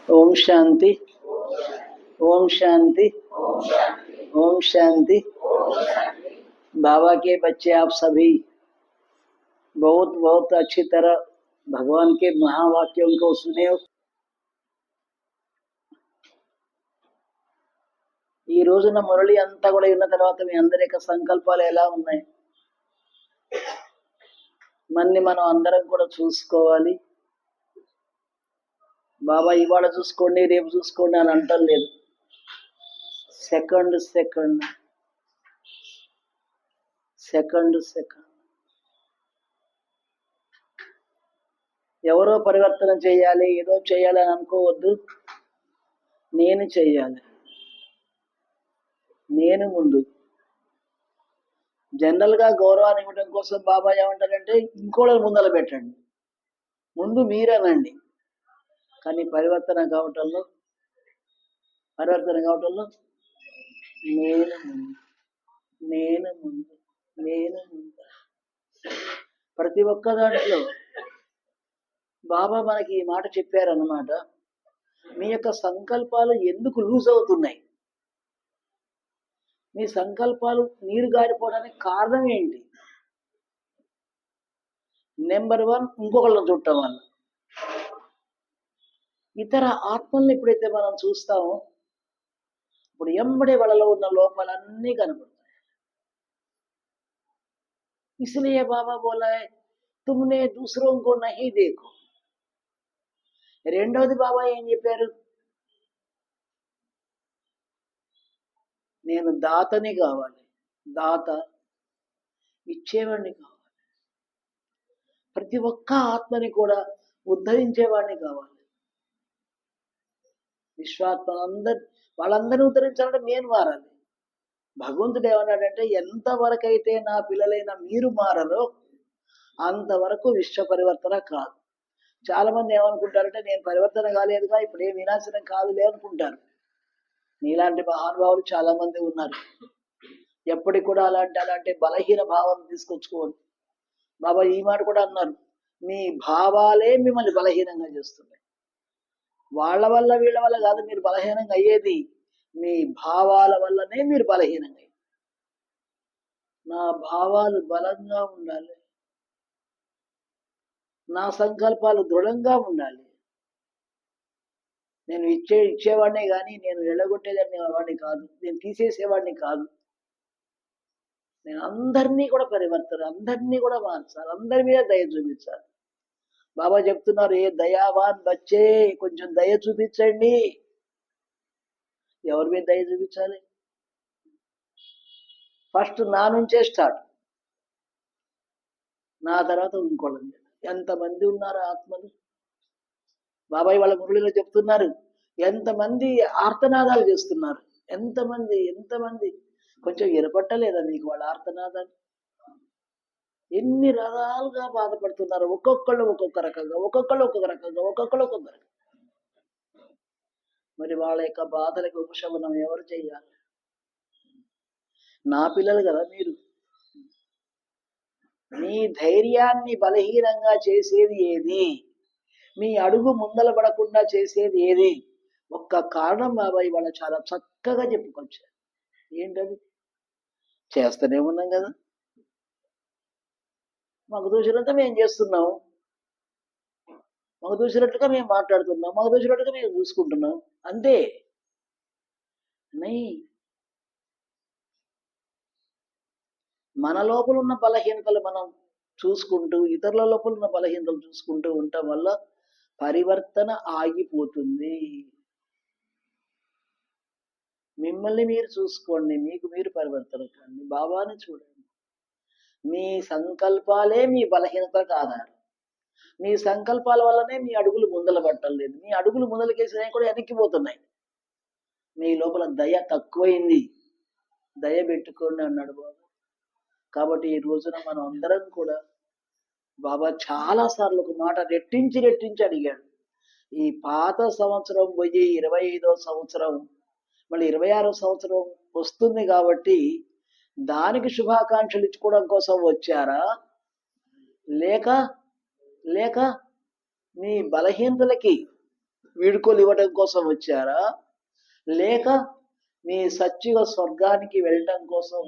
ओम शांति, ओम शांति, ओम शांति। बाबा के बच्चे आप सभी बहुत बहुत अच्छी तरह भगवान के महावाक्यों को सुने। ఈ రోజున మురళి అంతా కూడా విన్న తర్వాత మీ అందరి యొక్క సంకల్పాలు ఎలా ఉన్నాయి మన్ని మనం అందరం కూడా చూసుకోవాలి. బాబా ఇవాళ చూసుకోండి రేపు చూసుకోండి అని అంటం లేదు. సెకండ్ సెకండ్ సెకండ్ సెకండ్ ఎవరో పరివర్తన చేయాలి ఏదో చేయాలి అని అనుకోవద్దు. నేను చెయ్యాలి, నేను ముందు. జనరల్గా గౌరవాన్ని ఇవ్వడం కోసం బాబా ఏమంటారంటే ఇంకోళ్ళని ముందర పెట్టండి, ముందు మీరేనండి. కానీ పరివర్తన కావటంలో నేను ముందు, నేను ముందు, నేను ముందు. ప్రతి ఒక్క దాంట్లో బాబా మనకి ఈ మాట చెప్పారన్నమాట. మీ యొక్క సంకల్పాలు ఎందుకు లూజ్ అవుతున్నాయి, మీ సంకల్పాలు నీరు గారిపోవడానికి కారణం ఏంటి? నెంబర్ 1 ఇంకొకళ్ళని చూడటం వల్ల. ఇతర ఆత్మల్ని ఎప్పుడైతే మనం చూస్తామో ఇప్పుడు ఎంబడే వాళ్ళలో ఉన్న లోపాలన్నీ కనపడతాయి. इसलिए बाबा बोला है तुमने दूसरों को नहीं देखो. రెండవది బాబా ఏం చెప్పారు? నేను దాతని కావాలి, దాత ఇచ్చేవాడిని కావాలి. ప్రతి ఒక్క ఆత్మని కూడా ఉద్ధరించేవాడిని కావాలి. విశ్వాత్మ వాళ్ళందరినీ ఉద్ధరించాలంటే నేను మారాలి. భగవంతుడు ఏమన్నాడంటే ఎంతవరకైతే నా పిల్లలైన మీరు మారరో అంతవరకు విశ్వ పరివర్తన కాదు. చాలా మంది ఏమనుకుంటారంటే నేను పరివర్తన కాలేదుగా ఇప్పుడు ఏం వినాశనం కాదులే అనుకుంటారు. నీలాంటి మహానుభావులు చాలా మంది ఉన్నారు. ఎప్పటికి కూడా అలాంటి బలహీన భావం తీసుకొచ్చుకోవద్దు. బాబా ఈ మాట కూడా అన్నారు, మీ భావాలే మిమ్మల్ని బలహీనంగా చేస్తున్నాయి. వాళ్ళ వల్ల వీళ్ళ వల్ల కాదు మీరు బలహీనంగా అయ్యేది, మీ భావాల వల్లనే మీరు బలహీనంగా. నా భావాలు బలంగా ఉండాలి, నా సంకల్పాలు దృఢంగా ఉండాలి. నేను ఇచ్చేవాడినే కానీ నేను ఎళ్ళగొట్టేదాన్ని వాడిని కాదు, నేను తీసేసేవాడిని కాదు. నేను అందరినీ కూడా పరివర్తన, అందరినీ కూడా మార్చాలి, అందరి మీద దయ చూపించాలి. బాబా చెప్తున్నారు ఏ దయావాన్ బచ్చే కొంచెం దయ చూపించండి. ఎవరి మీద దయ చూపించాలి? ఫస్ట్ నా నుంచే స్టార్ట్, నా తర్వాత ఇంకోళ్ళ మీద. ఎంతమంది ఉన్నారు ఆత్మలు? బాబాయ్ వాళ్ళ మురళిలో చెప్తున్నారు ఎంతమంది ఆర్తనాదాలు చేస్తున్నారు, ఎంతమంది కొంచెం వినపట్టలేదా మీకు వాళ్ళ ఆర్తనాదాలు? ఎన్ని రకాలుగా బాధపడుతున్నారు, ఒక్కొక్కళ్ళు ఒక్కొక్క రకంగా, ఒక్కొక్కళ్ళు ఒక్కొక్క రకంగా. మరి వాళ్ళ యొక్క బాధలకు ఉపశమనం ఎవరు చెయ్యాలి? నా పిల్లలు కదా మీరు. మీ ధైర్యాన్ని బలహీనంగా చేసేది ఏది? మీ అడుగు ముందల పడకుండా చేసేది ఏది? ఒక్క కారణం బాబాయ్ వాళ్ళ చాలా చక్కగా చెప్పుకొచ్చారు. ఏంటది? చేస్తూనే ఉన్నాం కదా, మాకు దూసినంత మేము చేస్తున్నాం, మాకు దూసినట్టుగా మేము మాట్లాడుతున్నాం, మాకు దూసినట్టుగా మేము చూసుకుంటున్నాం, అంతే. మన లోపల ఉన్న బలహీనతలు మనం చూసుకుంటూ ఇతరుల లోపల ఉన్న బలహీనతలు చూసుకుంటూ ఉండటం వల్ల పరివర్తన ఆగిపోతుంది. మిమ్మల్ని మీరు చూసుకోండి, మీకు మీరు పరివర్తన కండి, బాబాని చూడండి. మీ సంకల్పాలే మీ బలహీనతకు ఆధారం. మీ సంకల్పాల వల్లనే మీ అడుగులు ముందల పట్టలేదు. మీ అడుగులు ముందలకేసినా కూడా వెనక్కిపోతున్నాయి. మీ లోపల దయ తక్కువైంది, దయ పెట్టుకోండి అన్నాడు బాబా. కాబట్టి ఈ రోజున మనం అందరం కూడా బాబా చాలా సార్లు ఒక మాట రెట్టించి అడిగాడు. ఈ పాత సంవత్సరం పోయి 25వ సంవత్సరం మళ్ళీ 26వ సంవత్సరం వస్తుంది కాబట్టి దానికి శుభాకాంక్షలు ఇచ్చుకోవడం కోసం వచ్చారా, లేక మీ బలహీనతలకి వీడుకోలు ఇవ్వడం కోసం వచ్చారా, లేక మీ సత్యుగ స్వర్గానికి వెళ్ళటం కోసం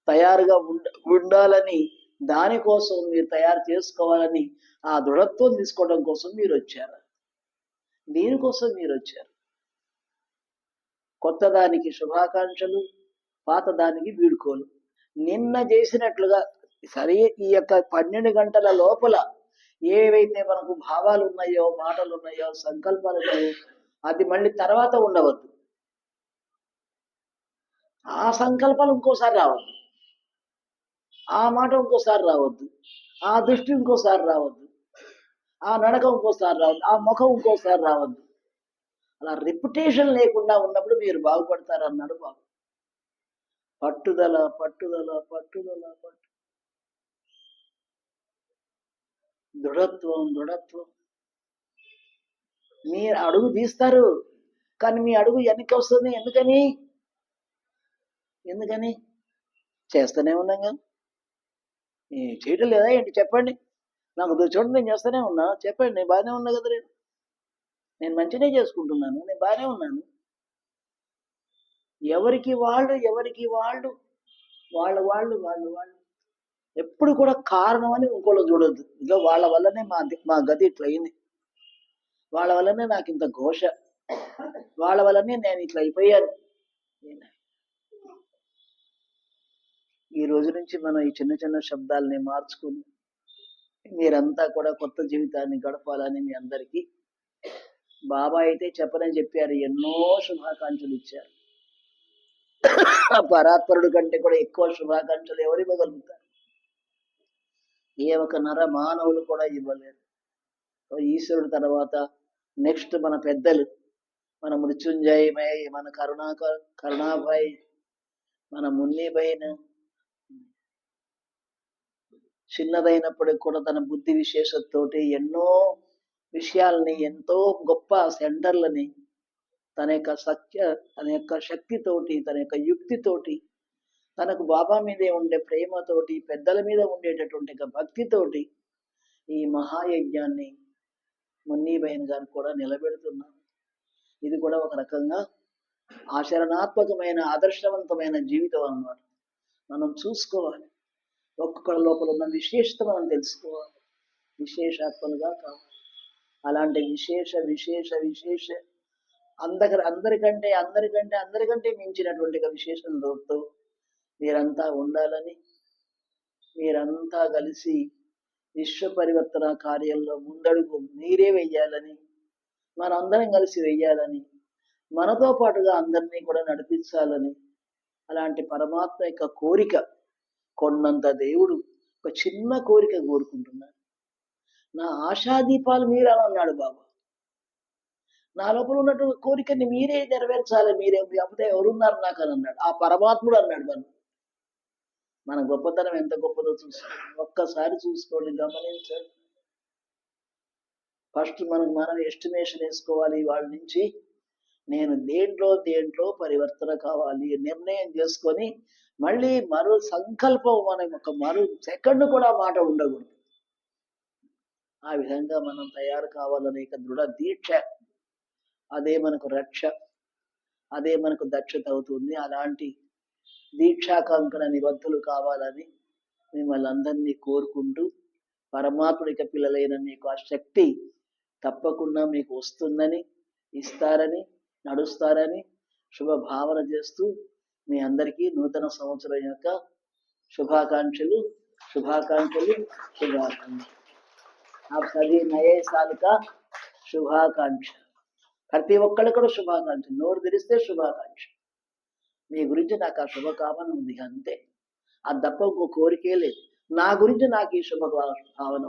తయారుగా ఉండాలని, దానికోసం మీరు తయారు చేసుకోవాలని ఆ దృఢత్వం తీసుకోవడం కోసం మీరు వచ్చారు. దీనికోసం మీరు వచ్చారు. కొత్త దానికి శుభాకాంక్షలు, పాత దానికి వీడుకోలు. నిన్న చేసినట్లుగా సరే ఈ యొక్క 12 గంటల లోపల ఏవైతే మనకు భావాలు ఉన్నాయో, మాటలు ఉన్నాయో, సంకల్పాలు ఉన్నాయో, అది మళ్ళీ తర్వాత ఉండవద్దు. ఆ సంకల్పాలు ఇంకోసారి రావద్దు, ఆ మాట ఇంకోసారి రావద్దు, ఆ దృష్టి ఇంకోసారి రావద్దు, ఆ నడక ఇంకోసారి రావద్దు, ఆ ముఖం ఇంకోసారి రావద్దు. అలా రిపిటేషన్ లేకుండా ఉన్నప్పుడు మీరు బాగుపడతారు అన్నాడు బాబు. పట్టుదల పట్టుదల పట్టుదల పట్టు, దృఢత్వం దృఢత్వం. మీరు అడుగు తీస్తారు, కానీ మీ అడుగు వెనక్కి వస్తుంది. ఎందుకని చేస్తూనే ఉన్నాం కదా. చేయటం లేదా ఏంటి చెప్పండి. నాకు చూడండి, నేను చేస్తూనే ఉన్నా. చెప్పండి, నేను బాగానే ఉన్నా కదా. నేను మంచిగా చేసుకుంటున్నాను, నేను బాగానే ఉన్నాను. ఎవరికి వాళ్ళు వాళ్ళు ఎప్పుడు కూడా కారణం అని ఇంకోళ్ళు చూడొద్దు. ఇదో వాళ్ళ వల్లనే మా గతి ఇట్లా అయింది, వాళ్ళ వల్లనే నాకు ఇంత ఘోష, వాళ్ళ వల్లనే నేను ఇట్లా అయిపోయాను. ఈ రోజు నుంచి మనం ఈ చిన్న చిన్న శబ్దాలని మార్చుకుని మీరంతా కూడా కొత్త జీవితాన్ని గడపాలని మీ అందరికీ బాబా అయితే చెప్పనని చెప్పారు. ఎన్నో శుభాకాంక్షలు ఇచ్చారు. పరాత్పరుడు కంటే కూడా ఎక్కువ శుభాకాంక్షలు ఎవరు ఇవ్వగలుగుతారు? ఏ ఒక నర మానవులు కూడా ఇవ్వలేరు. ఈశ్వరుడు తర్వాత నెక్స్ట్ మన పెద్దలు, మన మృత్యుంజయమై, మన కరుణాభాయ్, మన మున్నిబైన, చిన్నదైనప్పటికి కూడా తన బుద్ధి విశేషతోటి ఎన్నో విషయాల్ని, ఎంతో గొప్ప సెంటర్లని తన యొక్క శక్తితోటి, తన యొక్క యుక్తితోటి, తనకు బాబా మీదే ఉండే ప్రేమతోటి, పెద్దల మీద ఉండేటటువంటి భక్తితోటి ఈ మహాయజ్ఞాన్ని మున్నీబైన్ గారు కూడా నిలబెడుతున్నారు. ఇది కూడా ఒక రకంగా ఆచరణాత్మకమైన, ఆదర్శవంతమైన జీవితం అన్నమాట. మనం చూసుకోవాలి, ఒక్కొక్కరి లోపల ఉన్న విశేషత మనం తెలుసుకోవాలి, విశేషాత్మలుగా కావాలి. అలాంటి విశేష విశేష విశేష అందరికంటే మించినటువంటి విశేషంతో మీరంతా ఉండాలని, మీరంతా కలిసి విశ్వ పరివర్తన కార్యంలో ముందడుగు మీరే వెయ్యాలని, మనందరం కలిసి వెయ్యాలని, మనతో పాటుగా అందరినీ కూడా నడిపించాలని, అలాంటి పరమాత్మ యొక్క కోరిక, కొన్నంత దేవుడు ఒక చిన్న కోరిక కోరుకుంటున్నాడు. నా ఆశాదీపాలు మీరు అన్నాడు బాబా. నా లోపల ఉన్నట్టు కోరికని మీరే నెరవేర్చాలి, మీరే కాకపోతే ఎవరున్నారు నాకు అని అన్నాడు. ఆ పరమాత్ముడు అన్నాడు. మన గొప్పతనం ఎంత గొప్పదో ఒక్కసారి చూసుకోండి, గమనించండి. ఫస్ట్ మనం ఎస్టిమేషన్ వేసుకోవాలి. వాళ్ళ నుంచి నేను దేంట్లో పరివర్తన కావాలి నిర్ణయం చేసుకొని, మళ్ళీ మరో సంకల్పం మనం ఒక మరో సెకండ్ కూడా మాట ఉండకూడదు. ఆ విధంగా మనం తయారు కావాలనే దృఢ దీక్ష, అదే మనకు రక్ష, అదే మనకు దక్షత అవుతుంది. అలాంటి దీక్షాకాంక్షణ నిబద్ధులు కావాలని మిమ్మల్ని అందరినీ కోరుకుంటూ, పరమాత్ముడికి పిల్లలైన మీకు ఆ శక్తి తప్పకుండా మీకు వస్తుందని, ఇస్తారని, నడుస్తారని శుభ భావన చేస్తూ మీ అందరికీ నూతన సంవత్సరం యొక్క శుభాకాంక్షలు. आप सभी नए साल का శుభాకాంక్ష. ప్రతి ఒక్కళ్ళు కూడా శుభాకాంక్ష, నోరు తెరిస్తే శుభాకాంక్ష. మీ గురించి నాకు ఆ శుభకామన ఉంది, అంతే. అది తప్ప ఇంకో కోరికే లేదు. నా గురించి నాకు ఈ శుభభావన.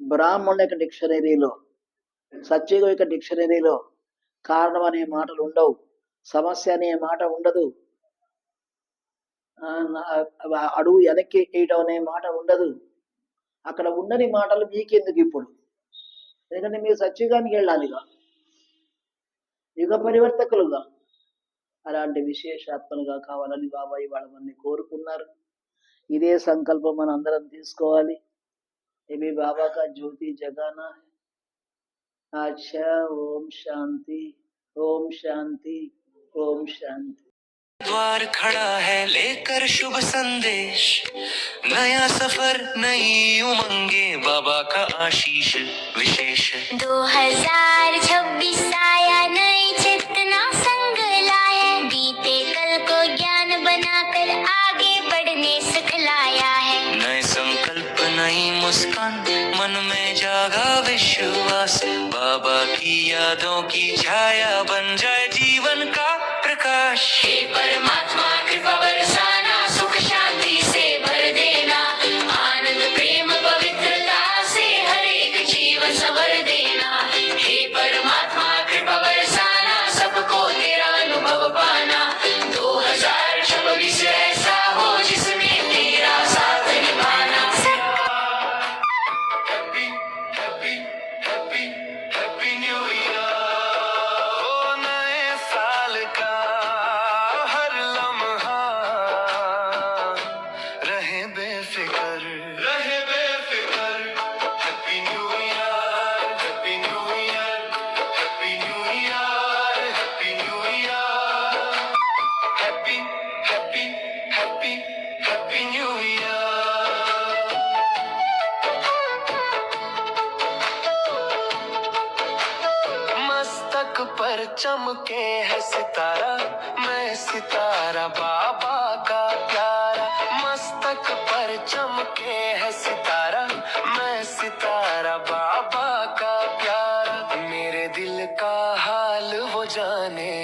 బ్రాహ్మణుల యొక్క డిక్షనరీలో, సత్యయుగ యొక్క డిక్షనరీలో కారణం అనే మాటలు ఉండవు, సమస్య అనే మాట ఉండదు, అడుగు వెనక్కి వేయడం అనే మాట ఉండదు. అక్కడ ఉండని మాటలు మీకెందుకు ఇప్పుడు? ఎందుకంటే మీరు సత్యుగానికి వెళ్ళాలిగా, యుగ పరివర్తకులుగా. అలాంటి విశేషాత్మలుగా కావాలని బాబాయ్ వాళ్ళని కోరుకున్నారు. ఇదే సంకల్పం మనం అందరం తీసుకోవాలి. ఏమి బాబా కా జ్యోతి జగానా. अच्छा, ओम शांति, ओम शांति, ओम शांति। द्वार खड़ा है लेकर शुभ संदेश, नया सफर नई उमंगे, बाबा का आशीष विशेष। 2026 आया, नई चेतना संग लाया, बीते कल को ज्ञान बनाकर आगे बढ़ने सिखलाया है। नए संकल्प नई मुस्कान, मन में जागा विश्वास, बाबा की यादों की छाया बन जाए जीवन का प्रकाश। हे परमात्मा कृपा बरसाना, सुख शांति से भर देना, आनंद प्रेम पवित्रता से हर एक जीवन संवर देना। हे परमात्मा कृपा बरसाना, सबको तेरा अनुभव पाना, 2026 ऐसा हो जिसमें तेरा साथ निभाना। Happy happy happy happy new year. हो नए साल का हर लम्हा रहे बेफिक्र, रहे बेफिक्र। Happy new year, happy new year, happy new year, happy new year, happy happy happy happy new year. मस्तक पर चमके है सितारा, मैं सितारा बाबा का प्यारा। मस्तक पर चमके है सितारा, मैं सितारा बाबा का प्यारा। मेरे दिल का हाल वो जाने,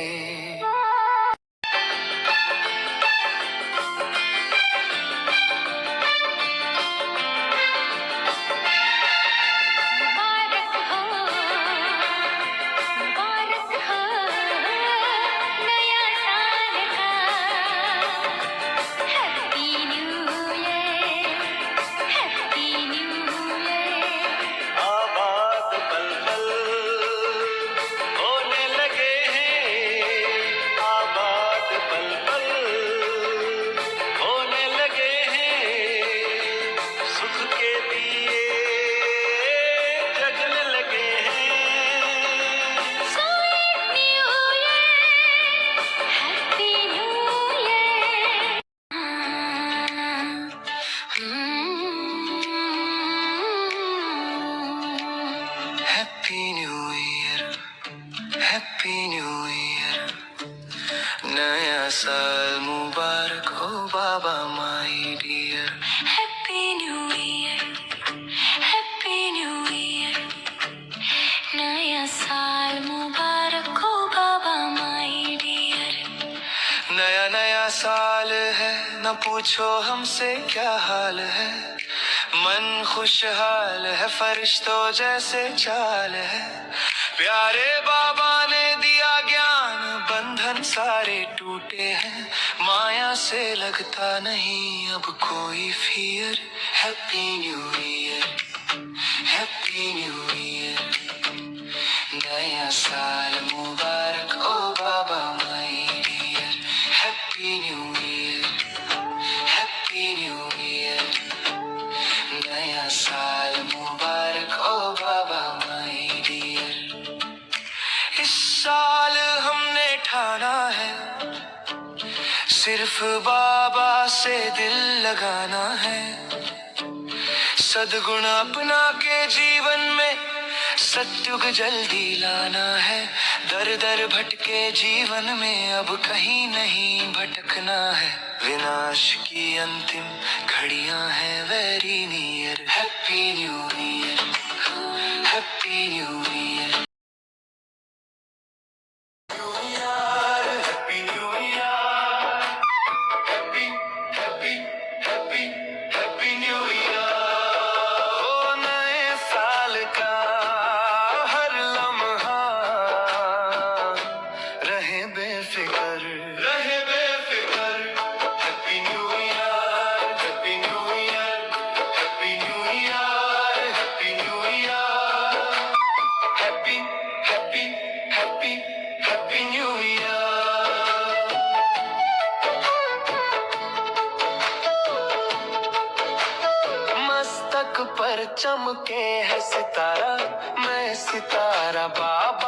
मुबारक हो, मुबारक हो नया साल का। Happy new year, happy new year. आबाद पल पल होने लगे हैं, आबाद पल पल होने लगे हैं, सुख के दिए जगने लगे हैं। Sweet new year, happy new year. Happy new year, happy new year. नया साल मुबारक हो बाबा my dear. Happy new year, happy new year. नया साल मुबारक हो बाबा माय डियर। नया नया साल है, न पूछो हमसे क्या हाल है, मन खुशहाल है, फरिश्तों जैसे चाल है। प्यारे बाबा ने दिया ज्ञान, बंधन सारे टूटे हैं, माया से लगता नहीं अब कोई fear. Happy new year, happy new year. नया साल मुबारक ओ बाबा my dear. Happy new year, happy new year. नया साल मुबारक ओ बाबा माय डियर। इस साल हमने ठाना है, सिर्फ बाबा से दिल लगाना है, सद्गुण अपना के जीवन में सत्युग जल्दी लाना है। दर दर भटके जीवन में अब कहीं नहीं भटकना है, विनाश की अंतिम घड़ियां हैं very near. Happy new year, happy new year. Happy new year, happy happy happy happy new year. हो नए साल का हर लम्हा रहे बेफिक्र, रहे बेफिक्र। Happy new year, happy new year, happy new year, happy new year, happy तारा बाबा